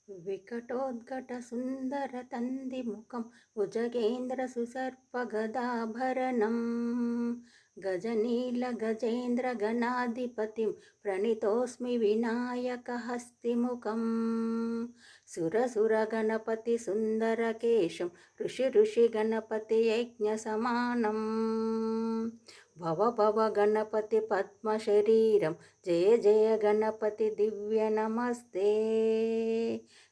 विकटोद्घटसुन्दरतन्दिमुखं भुजगेन्द्रसुसर्पगदाभरणं गजनीलगजेन्द्रगणाधिपतिं प्रणतोऽस्मि विनायकहस्तिमुखं सुरसुरगणपतिसुन्दरकेशं ऋषिगणपतियज्ञसमानं भव भव गणपति पद्मशरीरं जय जय गणपति दिव्य नमस्ते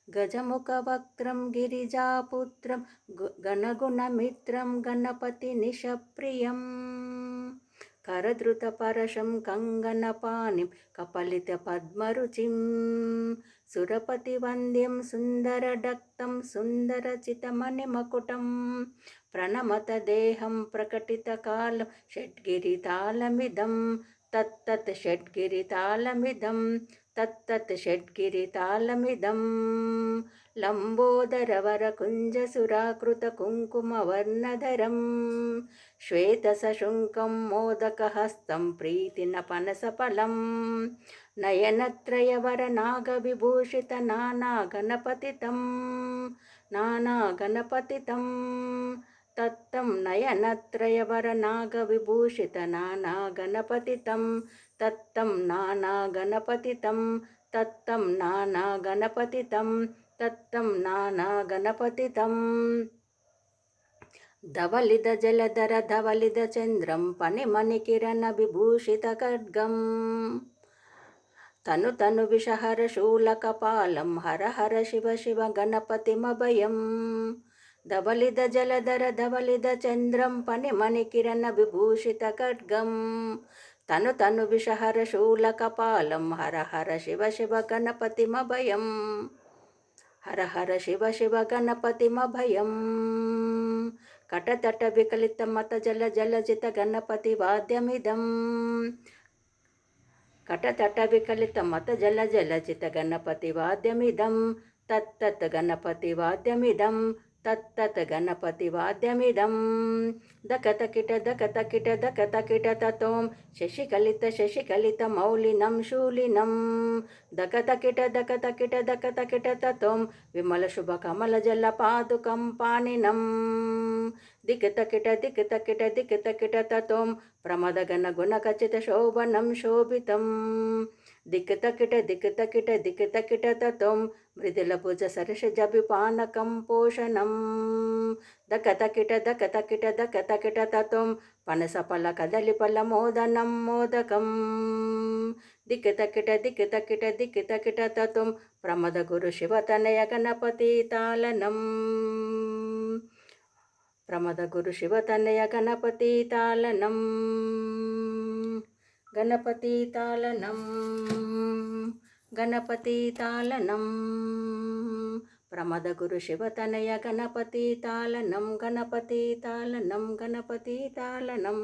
गजमुखवक्त्रं गिरिजापुत्रं गणगुणमित्रं गणपतिनिशप्रियं करधृतपरशं कङ्गनपाणिं कपलितपद्मरुचिं सुरपतिवन्द्यं सुन्दरदत्तं सुन्दरचितमणिमकुटं प्रणमत देहं प्रकटितकालं षड्गिरितालमिदं तत्तत् षड्गिरितालमिदं तत्तत् षड्गिरितालमिदं लम्बोदरवरकुञ्जसुराकृतकुङ्कुमवर्णधरं श्वेतसशुङ्कं मोदकहस्तं प्रीतिनपनसफलं नयनत्रयवरनागविभूषितनानागणपतितं तत्तं नयनत्रयवरनागविभूषितनानागणपतितं तत्तं नानागणपतितं तत्तं नानागणपतितं तत्तं नानागणपतितं धवलितजलधर धवलितचन्द्रं फणिमणिकिरणविभूषितखड्गं तनु तनु विषहरशूलकपालं हर हर शिव शिव गणपतिमभयं धवलितजलधर धवलितचन्द्रं फणिमणिकिरणविभूषितखड्गं तनु तनु विषहरशूलकपालं हर हर शिव शिव गणपतिमभयं हर हर शिव शिव गणपतिमभयं कटतट विकलितमतजलजलजित गणपतिवाद्यमिदं कटतट विकलितमतजलजलजित गणपतिवाद्यमिदं तत्तत् गणपतिवाद्यमिदं तत्तत् गणपतिवाद्यमिदं दकतकिट दकतकिट दकतकिट ततों शशिकलितमौलिनं शूलिनं दकतकिट दकतकिट दकतकिट ततों विमलशुभकमलजलपादुकं पाणिनं दिक्तकिट दिक्तकिट दिक्तकिट ततों प्रमदगणगुणखचितशोभनं शोभितं दिक्तकिट दिक्तकिट दिक्तकिट ततों मृदुलभुजसरसिजभिपानकं पोषणं दकतकिट दकतकिट दकतकिट ततों पनसफलकदलीफलमोदनं मोदकं दिक्तकिट दिक्तकिट दिक्तकिट ततों प्रमदगुरुशिवतनय गणपतितालनं प्रमदगुरुशिवतनय गणपतितालनं गणपतितालनं गणपतितालनं प्रमदगुरुशिवतनय गणपतितालनं गणपतितालनं गणपतितालनं